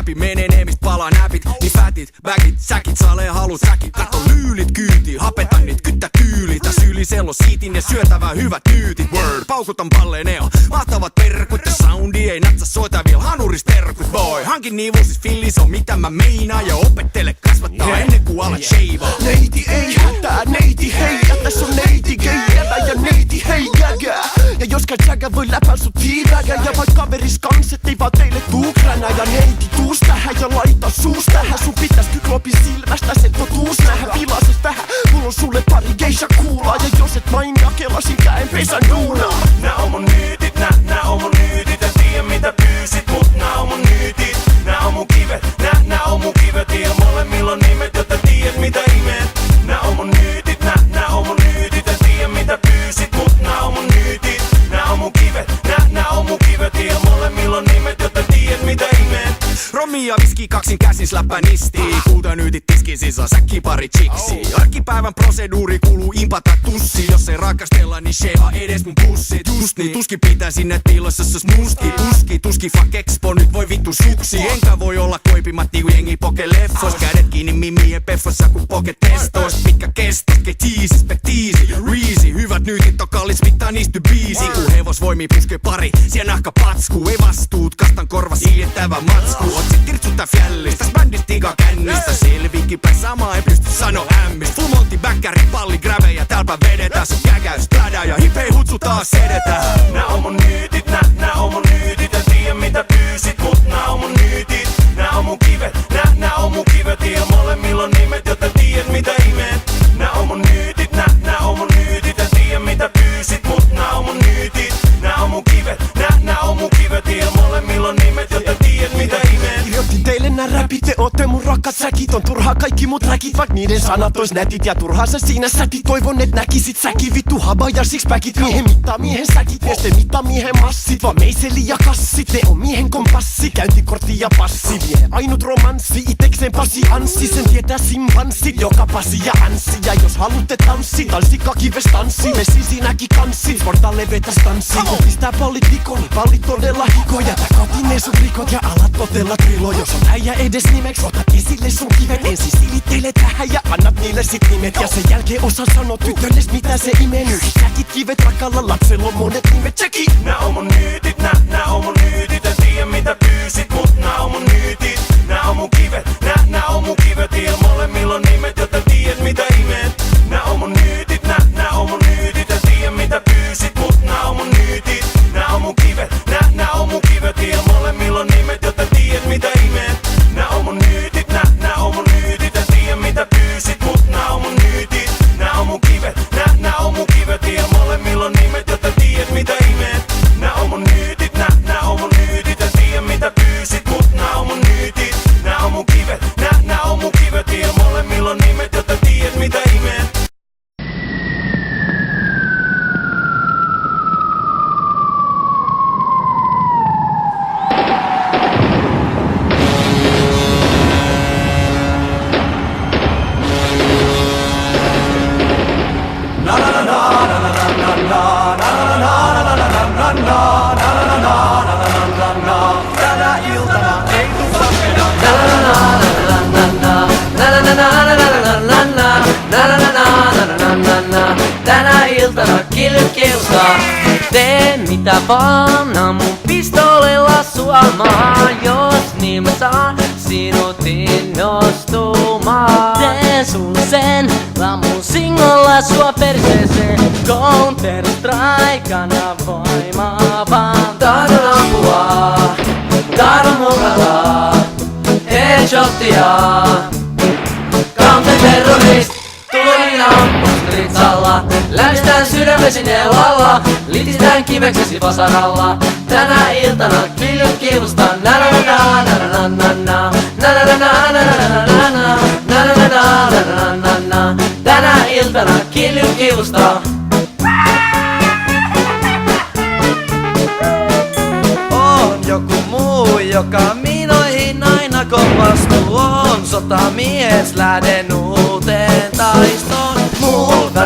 Läpi menee neemist palaa näpit. Niin fätit, bagit, säkit, salee halu säkit. Katso lyylit kyytiin, hapeta niit kyttä tyylitä. Syyliselo siitin ja syötävää hyvät nyytit. Word, paukutan palleen neo. Mahtavat perkut ja soundi ei natsa soita viel hanuris terkut boy. Hankin niivuusis fillis on mitä mä meinaan. Ja opettele kasvattaa ennen kuin alat sheivaa. Neiti ei hätää, neiti hei. Ja tässä on neiti geijävä ja neiti hei jägä. Ja jos jägä voi läpää sut tiivägä. Ja vaikka kaveris kanset ei vaan teille tuu kränä. Ja neiti tuus tähän ja laita suus tähän. Sun pitäis kyklopin silmästä sen totuus nähdä. Vilases vähän, mulla on sulle pari geisha kuulaa. Ja jos et mainia kelasin käen pesän duunaa. Nää on mun nyytit, nää on mun nyytit. En tiedä mitä pyysit, mut nää on mun nyytit. Nää on mun kivet, nää on mun kivet. Ja molemmilla on nimet, jotta tiedät mitä imeet. Nää on mun nyytit, nää on mun nyytit. En tiedä mitä pyysit, mut nää on mun nyytit. Nää on mun kivet, nää on mun kivet. Ja molemmilla on nimet, jotta tiedät mitä imeet. Romi ja viski kaksin käsin läppä nistii. Kultanyytit tiski sisään, säkki pari chiksi. Arkipäivän proseduuri kuuluu impata tussi. Jos ei rakastella, niin shea edes mun pussit. Just niin, tuski pitää sinne piilossa sos muski. Tuski fuck expo, nyt voi vittu suksi. Enkä voi olla koipimatti kun jengi poke leffos. Kädet kiinni mimien peffossa kun poke testois. Pitkä kestos, ketiisi, spektiisi, reezy. Hyvät nyytit on kallis, vittaa niistä biisi. Kun hevos voimii puske pari, siellä nahka patsku. Ei vastuut, kastan korvas iljettävä matsku. Otsit tirtsutta fjällistä, täs bändistä tiga kännistä. Selviinkin päin samaa, ei pysty sano ämmistä. Full monty, bäkkäri, palli, gräve ja täälpä vedetään. Sun käkäys, plädä ja hipei hutsu taas edetään. Nää on mun nyytit, nää on mun nyytit. En tiedä mitä pyysit, mut nää on mun nyytit. Nää on mun kivet, nää on mun kivet. Ja molemmilla on nimet, jotta tiedät mitä imeet. Nää on mun nyytit, nää on mun nyytit. En tiedä mitä pyysit, mut nää on mun nyytit. Nää on mun kivet, nää on mun kivet. Ja molemmilla on nimet, jotta tiedät mitä imeet. Kirjoitin teille nää räpit, te ootte mun rakkaat säkit. On turhaa kaikki mut räkit, vaik niiden sanat ois nätit. Ja turhaa sä siinä sätit, toivon et näkisit säkin. Vittu haba ja sixpackit, miehen mittaa miehen säkit. Miesten mittaa miehen massit, vaan meiseli ja kassit. Ne on miehen kompassi, käyntikortti ja passi. Miehen ainut romanssi, itekseen pasi anssi. Sen tietää simpanssit, joka pasi ja anssi. Ja jos halutte tanssi, tanssikka kives tanssi. Messi siinäkin kanssi, sportalle vetä stanssi. Kun pistää pallit likoon, niin pallit todella hikoja. Tää kotiin sun rikot ja alat totella trilo. Jos on äijä edes nimeks, otat esille sun kivet. Ensin silittelet vähän ja annat niille sit nimet. Ja sen jälkeen osa sanoo tytölles mitä se imee nyt. Säkit kivet rakalla lapsella on monet nimet, tsekki. Nää on mun nyytit, nää on mun nyytit. En tiedä mitä pyysit, mut nää on mun nyytit. Nää on mun kivet, nää on mun kivet. Ja molemmilla on nimet, jotta tiedät mitä imeet. Nää on mun nyytit, nää on mun nyytit. En tiedä mitä pyysit, mut nää on mun nyytit. Nää on mun kivet, nää on mun kivet. Ja molemmilla on nimet, jotta tiedät mitä imeet. Nää on mun nyytit, nää on mun nyytit. En tiedä mitä pyysit, mut nää on mun nyytit. Nää on mun kivet, nää on mun kivet. Ja molemmilla on nimet, jotta tiedät mitä imeet. Nää on mun nyytit, nää on mun nyytit. En tiedä mitä pyysit, mut nää on mun nyytit. Nää on mun kivet, nää on mun kivet. Ja molemmilla on nimet, jotta tiedät mitä imeet. Tänä iltana kilsaa. Tee mitä vaan, mun pistolella suomaan. Jos niin mä saan sinut innostumaan. Teen sun sen, mun singolla sua perseeseen. Counter Strikena voimaa vaan. Tahdon apua, tahdon mukavaa. Headshottia, counter terrorist. Tulin ampustrit-salla, lämistään sydämesi neulalla. Litistään kiveksesi vasaralla. Tänä iltana kilstan. Tänä iltana kilstan. On joku muu, joka minoihin aina kompastuu. On sotamies, lähden uuteen taistoon. Multa